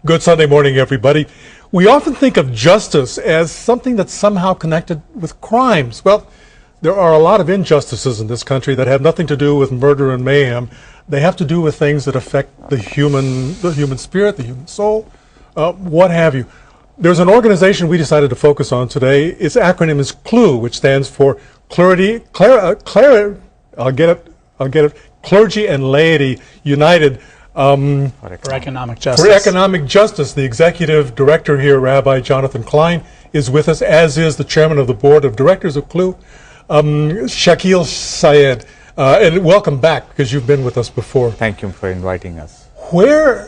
Good Sunday morning, everybody. We often think of justice as something that's somehow connected with crimes. Well, there are a lot of injustices in this country that have nothing to do with murder and mayhem. They have to do with things that affect the human spirit, the human soul, what have you. There's an organization we decided to focus on today. Its acronym is C.L.U.E, which stands for Clergy and Laity United. For economic justice. For economic justice. The executive director here, Rabbi Jonathan Klein, is with us, as is the chairman of the board of directors of C.L.U.E, Shakeel Syed. And welcome back, because you've been with us before. Thank you for inviting us. Where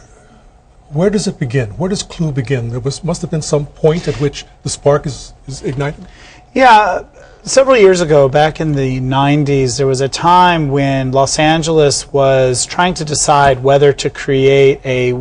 does it begin? Where does C.L.U.E begin? There must have been some point at which the spark is ignited. Yeah, several years ago, back in the 90s, there was a time when Los Angeles was trying to decide whether to create a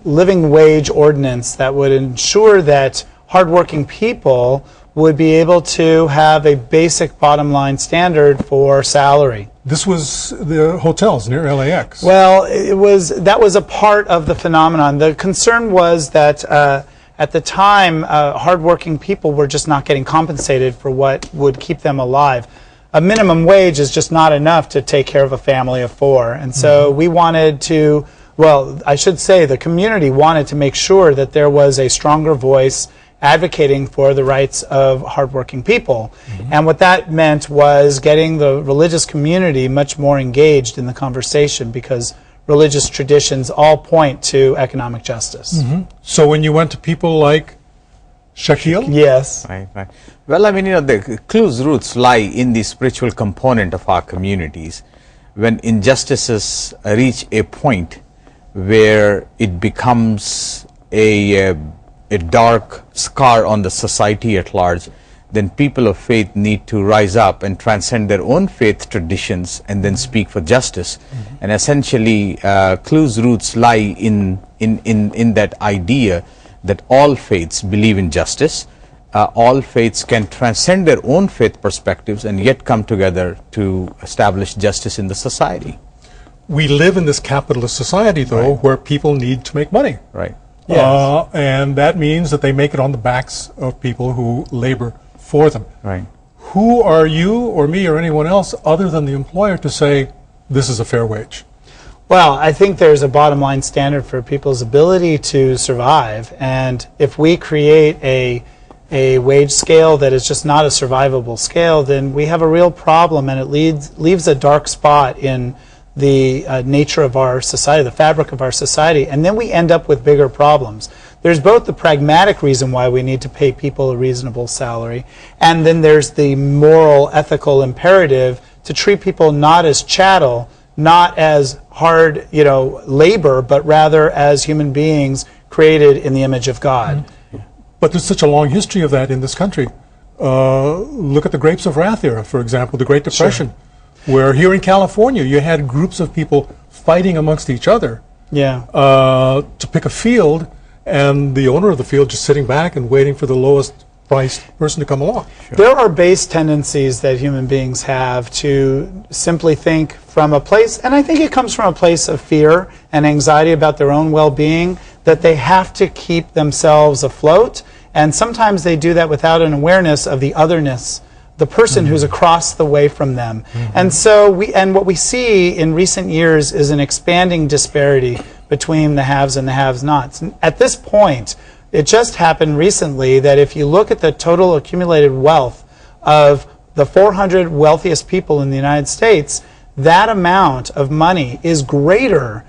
living wage ordinance that would ensure that hardworking people would be able to have a basic bottom line standard for salary. This was the hotels near LAX. Well, that was a part of the phenomenon. The concern was that at the time, hardworking people were just not getting compensated for what would keep them alive. A minimum wage is just not enough to take care of a family of four. And so we wanted to, well, I should say the community wanted to make sure that there was a stronger voice advocating for the rights of hardworking people. And what that meant was getting the religious community much more engaged in the conversation, because religious traditions all point to economic justice. So when you went to people like Shakeel? Yes. Right. Well, I mean, the C.L.U.E.'s roots lie in the spiritual component of our communities. When injustices reach a point where it becomes a dark scar on the society at large, then people of faith need to rise up and transcend their own faith traditions and then speak for justice. And essentially, C.L.U.E.'s roots lie in that idea that all faiths believe in justice. All faiths can transcend their own faith perspectives and yet come together to establish justice in the society. We live in this capitalist society, though, where people need to make money. Right. Yes. And that means that they make it on the backs of people who labor for them. Right. Who are you or me or anyone else other than the employer to say this is a fair wage? Well, I think there's a bottom line standard for people's ability to survive, and if we create a wage scale that is just not a survivable scale, then we have a real problem, and it leaves a dark spot in the nature of our society, the fabric of our society, and then we end up with bigger problems. There's both the pragmatic reason why we need to pay people a reasonable salary, and then there's the moral, ethical imperative to treat people not as chattel, not as hard, labor, but rather as human beings created in the image of God. But there's such a long history of that in this country. Look at the Grapes of Wrath era, for example, the Great Depression, where here in California you had groups of people fighting amongst each other to pick a field, and the owner of the field just sitting back and waiting for the lowest priced person to come along. There are base tendencies that human beings have to simply think from a place, and I think it comes from a place of fear and anxiety about their own well-being, that they have to keep themselves afloat, and sometimes they do that without an awareness of the otherness, the person who's across the way from them. And so what we see in recent years is an expanding disparity between the haves and the have-nots. At this point, it just happened recently that if you look at the total accumulated wealth of the 400 wealthiest people in the United States, that amount of money is greater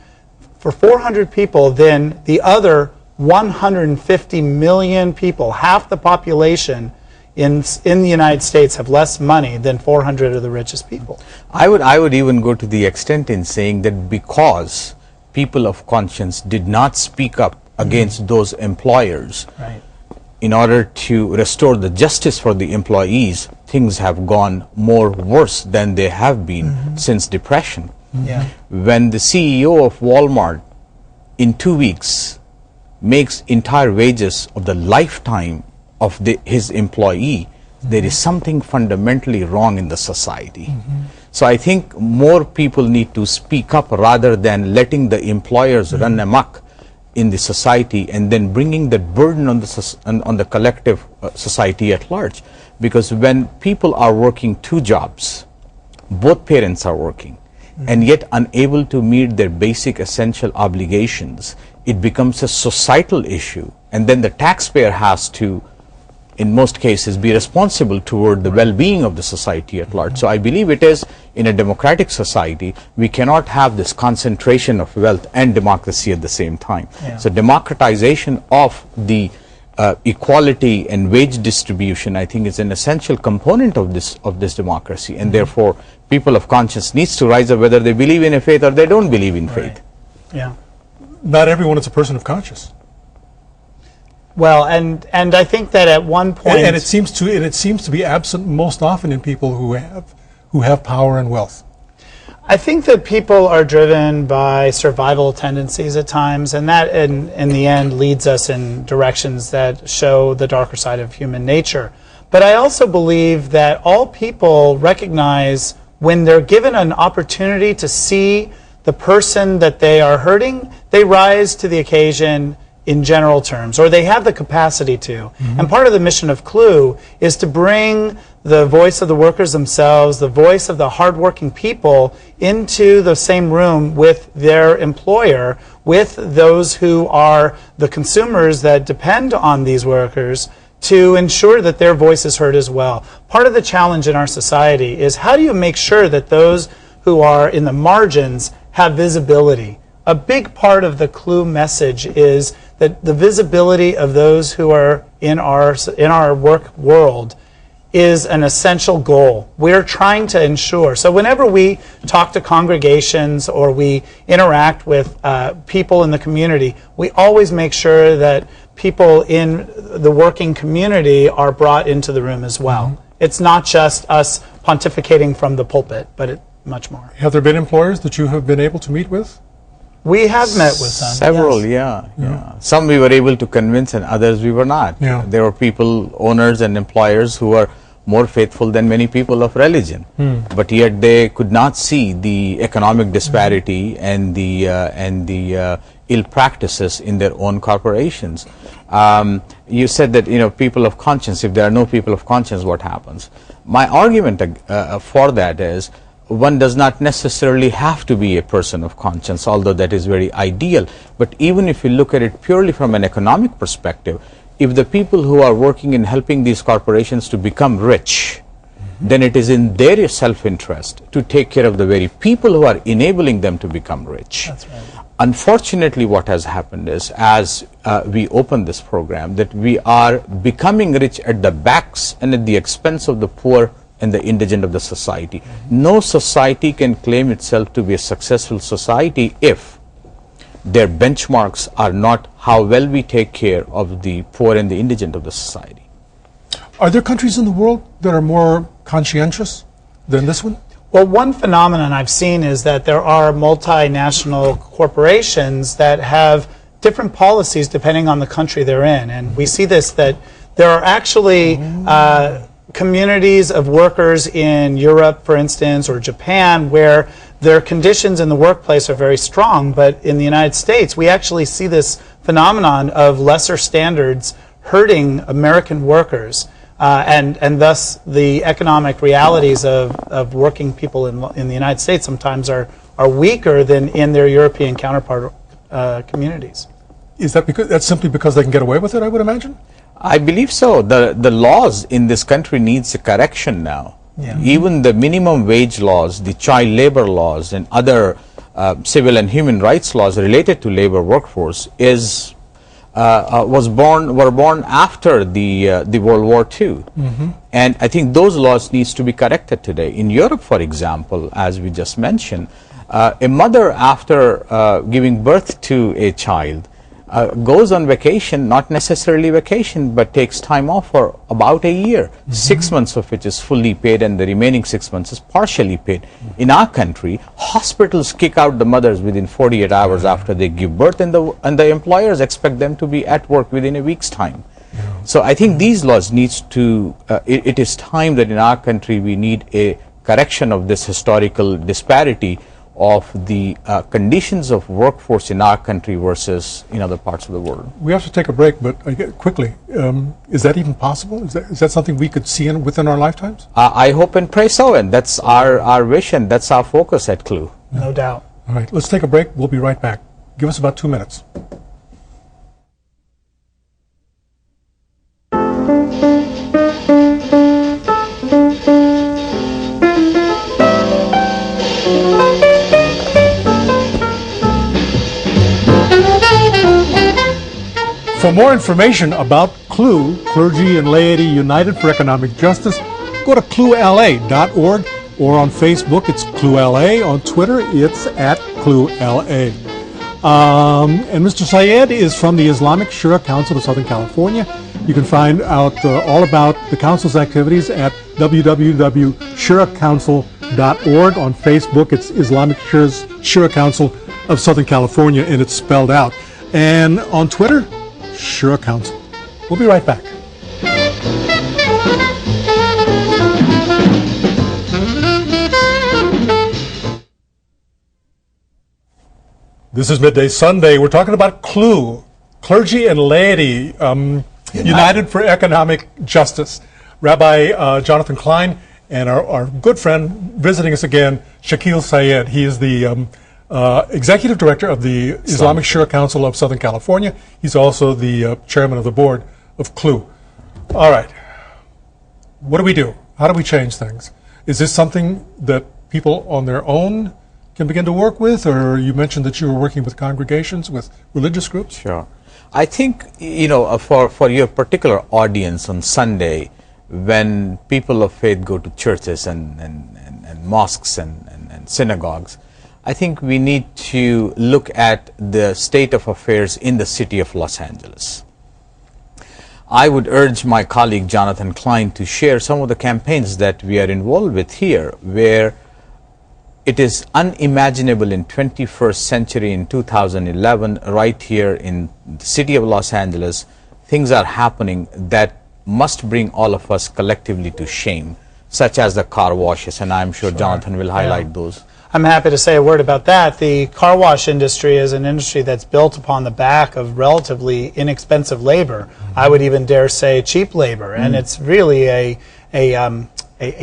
for 400 people than the other 150 million people. Half the population in the United States have less money than 400 of the richest people. I would even go to the extent in saying that because people of conscience did not speak up against those employers, in order to restore the justice for the employees, things have gone worse than they have been since Depression. When the CEO of Walmart in 2 weeks makes entire wages of the lifetime of his employee, there is something fundamentally wrong in the society. So I think more people need to speak up rather than letting the employers run amok in the society and then bringing that burden on the collective society at large. Because when people are working two jobs, both parents are working, and yet unable to meet their basic essential obligations, it becomes a societal issue, and then the taxpayer has to, in most cases, be responsible toward the well-being of the society at large. So I believe it is, in a democratic society, we cannot have this concentration of wealth and democracy at the same time. So democratization of the equality and wage distribution, I think, is an essential component of this democracy, and therefore people of conscience needs to rise up, whether they believe in a faith or they don't believe in faith. Yeah. Not everyone is a person of conscience. Well, and I think that at one point, And it seems to be absent most often in people who have power and wealth. I think that people are driven by survival tendencies at times, and that in the end leads us in directions that show the darker side of human nature. But I also believe that all people recognize when they're given an opportunity to see the person that they are hurting, they rise to the occasion in general terms, or they have the capacity to. And part of the mission of C.L.U.E is to bring the voice of the workers themselves, the voice of the hardworking people, into the same room with their employer, with those who are the consumers that depend on these workers, to ensure that their voice is heard as well. Part of the challenge in our society is, how do you make sure that those who are in the margins have visibility? A big part of the C.L.U.E message is that the visibility of those who are in our work world is an essential goal. We're trying to ensure. So whenever we talk to congregations or we interact with people in the community, we always make sure that people in the working community are brought into the room as well. It's not just us pontificating from the pulpit, but much more. Have there been employers that you have been able to meet with? We have met with some. Several, yes. yeah. Some we were able to convince and others we were not. Yeah. There were people, owners and employers, who were more faithful than many people of religion, but yet they could not see the economic disparity and the ill practices in their own corporations. You said that people of conscience. If there are no people of conscience, what happens? My argument for that is, one does not necessarily have to be a person of conscience, although that is very ideal. But even if you look at it purely from an economic perspective, if the people who are working in helping these corporations to become rich, then it is in their self-interest to take care of the very people who are enabling them to become rich. That's right. Unfortunately, what has happened is, as we open this program, that we are becoming rich at the backs and at the expense of the poor and the indigent of the society. No society can claim itself to be a successful society if their benchmarks are not how well we take care of the poor and the indigent of the society. Are there countries in the world that are more conscientious than this one? Well, one phenomenon I've seen is that there are multinational corporations that have different policies depending on the country they're in. And we see this, that there are actually communities of workers in Europe, for instance, or Japan, where their conditions in the workplace are very strong. But in the United States, we actually see this phenomenon of lesser standards hurting American workers. And thus the economic realities of working people in the United States sometimes are weaker than in their European counterpart communities. Is that that's simply because they can get away with it, I would imagine? I believe so. The laws in this country needs a correction now. Yeah. Even the minimum wage laws, the child labor laws, and other civil and human rights laws related to labor workforce were born after the World War II. And I think those laws needs to be corrected today. In Europe, for example, as we just mentioned, a mother, after giving birth to a child, goes on vacation, not necessarily vacation, but takes time off for about a year, 6 months of which is fully paid and the remaining 6 months is partially paid. In our country, hospitals kick out the mothers within 48 hours after they give birth, and the employers expect them to be at work within a week's time. So I think these laws needs to, it is time that in our country we need a correction of this historical disparity of the conditions of workforce in our country versus in other parts of the world. We have to take a break, but quickly, is that even possible? Is that something we could see within our lifetimes? I hope and pray so, and that's our wish, and that's our focus at C.L.U.E. No doubt. All right, let's take a break. We'll be right back. Give us about 2 minutes. For more information about C.L.U.E, Clergy and Laity United for Economic Justice, go to CLUELA.org, or on Facebook, it's CLUELA. On Twitter, it's at CLUELA. And Mr. Syed is from the Islamic Shura Council of Southern California. You can find out all about the council's activities at www.shuracouncil.org. On Facebook, it's Islamic Shura Council of Southern California, and it's spelled out. And on Twitter, Shura Council. We'll be right back. This is Midday Sunday. We're talking about C.L.U.E, Clergy and Laity, United for Economic Justice. Rabbi Jonathan Klein and our good friend visiting us again, Shakeel Syed. He is the Executive Director of the Islamic Shura Council of Southern California. He's also the Chairman of the Board of C.L.U.E. All right. What do we do? How do we change things? Is this something that people on their own can begin to work with, or you mentioned that you were working with congregations, with religious groups? Sure. I think, for your particular audience on Sunday, when people of faith go to churches and mosques and synagogues, I think we need to look at the state of affairs in the city of Los Angeles. I would urge my colleague Jonathan Klein to share some of the campaigns that we are involved with here, where it is unimaginable in 21st century, in 2011, right here in the city of Los Angeles, things are happening that must bring all of us collectively to shame, such as the car washes, and I'm sure Jonathan will highlight those. I'm happy to say a word about that. The car wash industry is an industry that's built upon the back of relatively inexpensive labor. I would even dare say cheap labor, and it's really a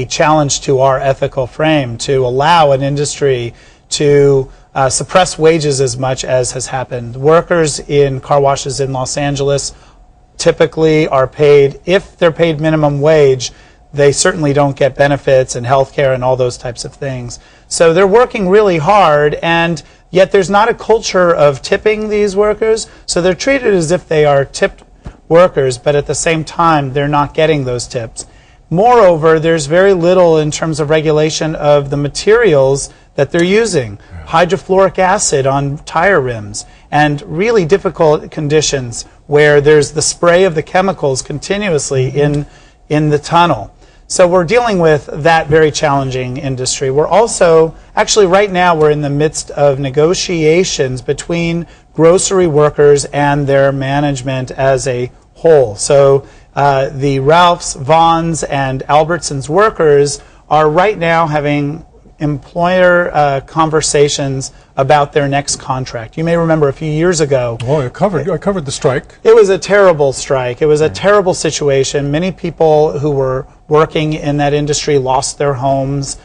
challenge to our ethical frame to allow an industry to suppress wages as much as has happened. Workers in car washes in Los Angeles typically are paid, if they're paid minimum wage, they certainly don't get benefits and health care and all those types of things. So they're working really hard, and yet there's not a culture of tipping these workers, so they're treated as if they are tipped workers, but at the same time they're not getting those tips. Moreover, there's very little in terms of regulation of the materials that they're using. Hydrofluoric acid on tire rims, and really difficult conditions where there's the spray of the chemicals continuously in the tunnel. So we're dealing with that very challenging industry. We're also, actually right now, we're in the midst of negotiations between grocery workers and their management as a whole. So the Ralphs, Vons, and Albertsons workers are right now having employer conversations about their next contract. You may remember a few years ago. Oh, I covered the strike. It was a terrible strike. It was a terrible situation. Many people who were working in that industry lost their homes.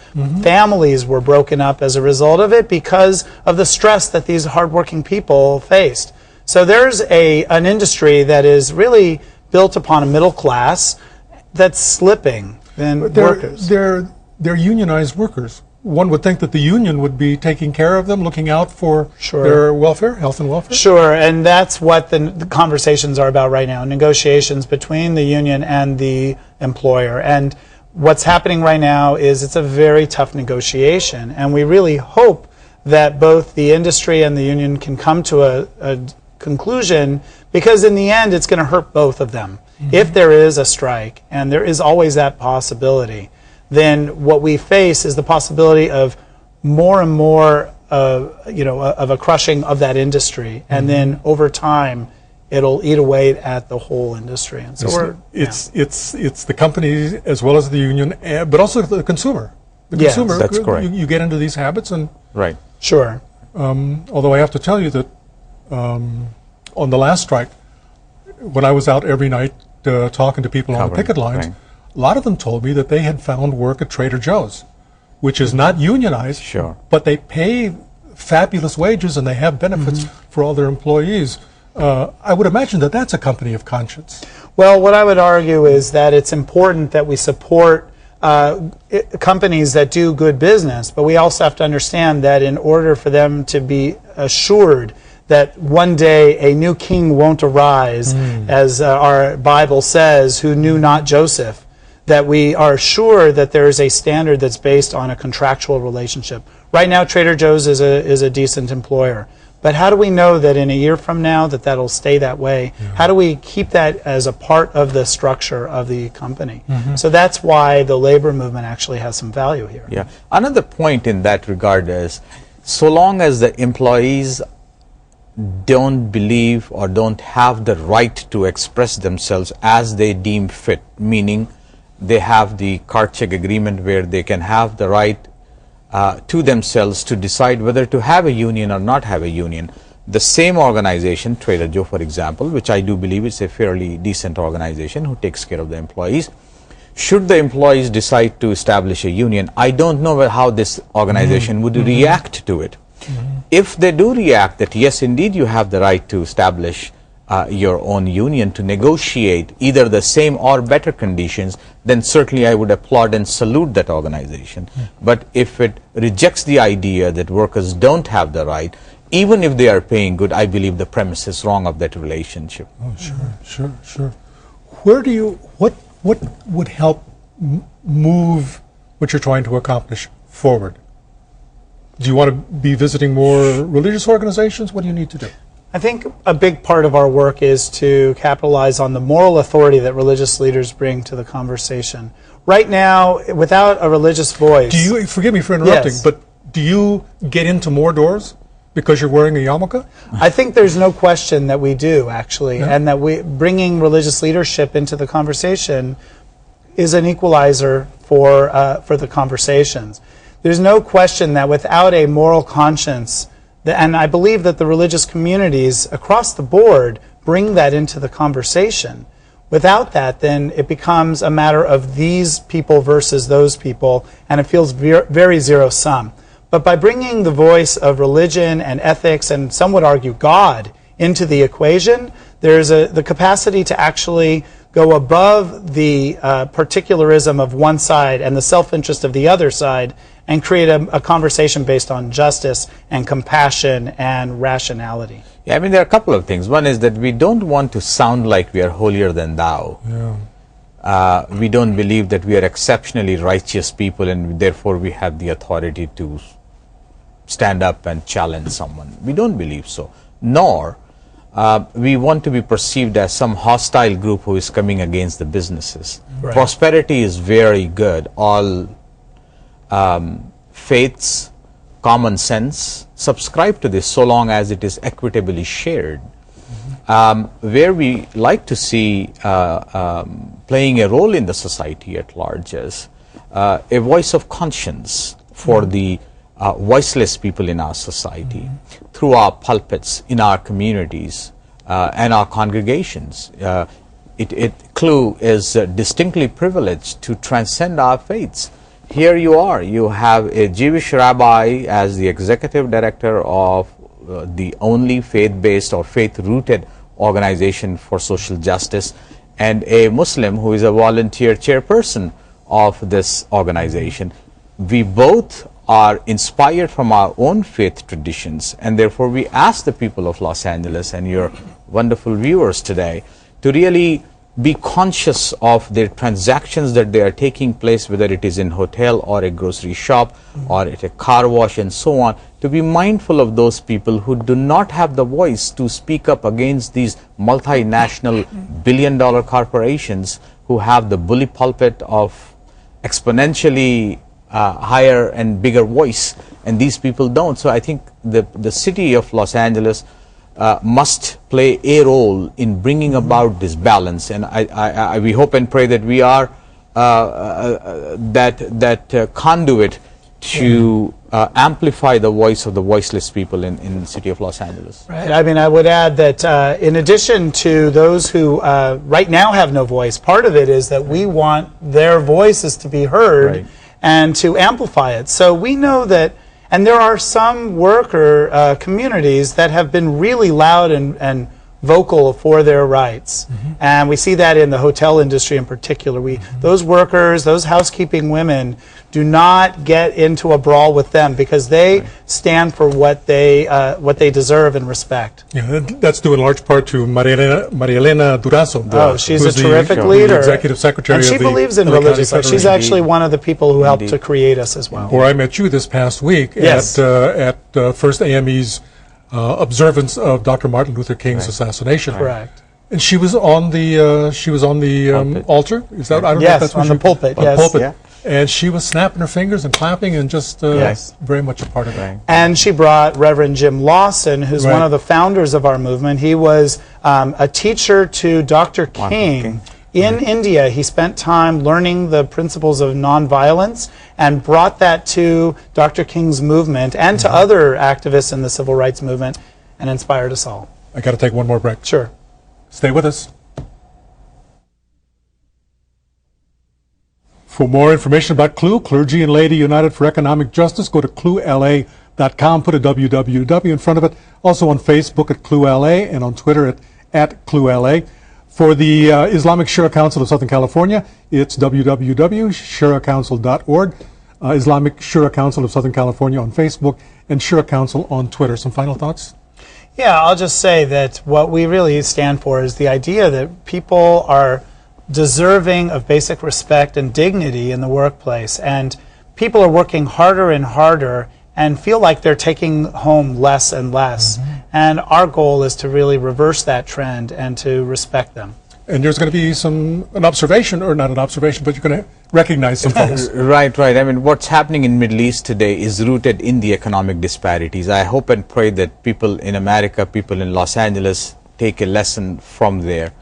Families were broken up as a result of it because of the stress that these hardworking people faced. So there's an industry that is really built upon a middle class that's slipping in workers. They're unionized workers. One would think that the union would be taking care of them, looking out for their welfare, health and welfare. Sure, and that's what the conversations are about right now, negotiations between the union and the employer. And what's happening right now is it's a very tough negotiation, and we really hope that both the industry and the union can come to a conclusion, because in the end it's going to hurt both of them. If there is a strike, and there is always that possibility, then what we face is the possibility of more and more of a crushing of that industry, and then over time it'll eat away at the whole industry. And so it's the companies as well as the union, but also the consumer. The consumer, that's correct. You get into these habits and right. Sure. Although I have to tell you that on the last strike, when I was out every night talking to people on the picket lines, right. a lot of them told me that they had found work at Trader Joe's, which is not unionized, Sure. but they pay fabulous wages and they have benefits for all their employees. I would imagine that that's a company of conscience. Well, what I would argue is that it's important that we support companies that do good business, but we also have to understand that in order for them to be assured that one day a new king won't arise, as our Bible says, who knew not Joseph, that we are sure that there is a standard that's based on a contractual relationship. Right now, Trader Joe's is a decent employer. But how do we know that in a year from now that that'll stay that way? Yeah. How do we keep that as a part of the structure of the company? So that's why the labor movement actually has some value here. Yeah. Another point in that regard is, so long as the employees don't believe or don't have the right to express themselves as they deem fit, meaning they have the card check agreement where they can have the right to themselves to decide whether to have a union or not have a union. The same organization, Trader Joe for example, which I do believe is a fairly decent organization who takes care of the employees, should the employees decide to establish a union, I don't know how this organization would react to it. If they do react that yes, indeed you have the right to establish your own union to negotiate either the same or better conditions, then certainly I would applaud and salute that organization. But if it rejects the idea that workers don't have the right, even if they are paying good, I believe the premise is wrong of that relationship. Oh, sure. Where do you, what would help move what you're trying to accomplish forward? Do you want to be visiting more religious organizations? What do you need to do? I think a big part of our work is to capitalize on the moral authority that religious leaders bring to the conversation. Right now, without a religious voice... Do you, forgive me for interrupting, Yes. but do you get into more doors because you're wearing a yarmulke? I think there's no question that we do, actually, and that bringing religious leadership into the conversation is an equalizer for the conversations. There's no question that without a moral conscience, and I believe that the religious communities across the board bring that into the conversation. Without that, then it becomes a matter of these people versus those people, and it feels very zero-sum. But by bringing the voice of religion and ethics, and some would argue God, into the equation, there's the capacity to actually go above the particularism of one side and the self-interest of the other side and create a conversation based on justice and compassion and rationality. Yeah, I mean, there are a couple of things. One is that we don't want to sound like we are holier than thou. Yeah. We don't believe that we are exceptionally righteous people and therefore we have the authority to stand up and challenge someone. We don't believe so. Nor we want to be perceived as some hostile group who is coming against the businesses. Right. Prosperity is very good. All faiths, common sense, subscribe to this so long as it is equitably shared. Where we like to see playing a role in the society at large is a voice of conscience for the voiceless people in our society through our pulpits, in our communities, and our congregations. C.L.U.E. is distinctly privileged to transcend our faiths. Here you are, you have a Jewish rabbi as the executive director of the only faith-based or faith-rooted organization for social justice, and a Muslim who is a volunteer chairperson of this organization. We both are inspired from our own faith traditions, and therefore we ask the people of Los Angeles and your wonderful viewers today to really be conscious of their transactions that they are taking place, whether it is in hotel or a grocery shop or at a car wash and so on, to be mindful of those people who do not have the voice to speak up against these multinational billion-dollar corporations who have the bully pulpit of exponentially higher and bigger voice, and these people don't. So I think the city of Los Angeles must play a role in bringing about this balance, and we hope and pray that we are that conduit to amplify the voice of the voiceless people in the city of Los Angeles. Right. I mean, I would add that in addition to those who right now have no voice, part of it is that we want their voices to be heard Right. and to amplify it. So we know that, and there are some worker communities that have been really loud and vocal for their rights. And we see that in the hotel industry in particular. Those workers, those housekeeping women, do not get into a brawl with them because they stand for what they deserve and respect. Yeah, that's due in large part to Maria Elena Durazo. Oh, she's a who's terrific the leader. executive secretary and she of the believes in LA County religious life. She's Federation. actually one of the people who helped Indeed. to create us as well. Where I met you this past week Yes. at First AME's observance of Dr. Martin Luther King's assassination. Correct. And she was on the Pulpit. altar. Is that I don't know if Yes, that's on what the pulpit, on yes. pulpit. Yeah. And she was snapping her fingers and clapping and just Yes. very much a part of it. Right. And she brought Reverend Jim Lawson, who's Right. one of the founders of our movement. He was a teacher to Dr. King. King. In India. He spent time learning the principles of nonviolence and brought that to Dr. King's movement and to other activists in the civil rights movement and inspired us all. I got to take one more break. Sure. Stay with us. For more information about C.L.U.E, Clergy and Laity United for Economic Justice, go to CLUELA.com, put a www in front of it. Also on Facebook at CLUELA and on Twitter at CLUELA. For the Islamic Shura Council of Southern California, it's www.shuracouncil.org. Islamic Shura Council of Southern California on Facebook and Shura Council on Twitter. Some final thoughts? Yeah, I'll just say that what we really stand for is the idea that people are deserving of basic respect and dignity in the workplace, and people are working harder and harder and feel like they're taking home less and less. And our goal is to really reverse that trend and to respect them. And there's going to be an observation, or not an observation, but you're going to recognize some folks. Right. I mean, what's happening in Middle East today is rooted in the economic disparities. I hope and pray that people in America, people in Los Angeles, take a lesson from there.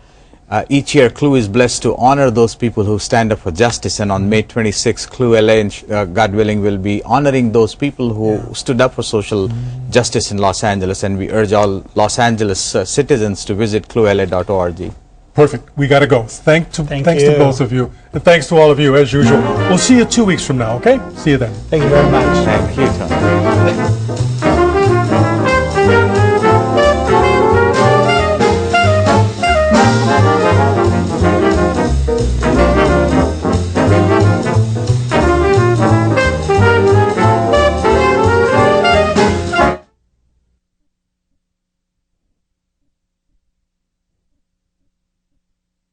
Each year, C.L.U.E is blessed to honor those people who stand up for justice, and on May 26, C.L.U.E LA, and God willing, will be honoring those people who stood up for social justice in Los Angeles, and we urge all Los Angeles citizens to visit CLUELA.org. Perfect. We got to go. Thanks to you. both of you. And thanks to all of you, as usual. We'll see you 2 weeks from now, okay? See you then. Thank you very much. Thank you, Tony.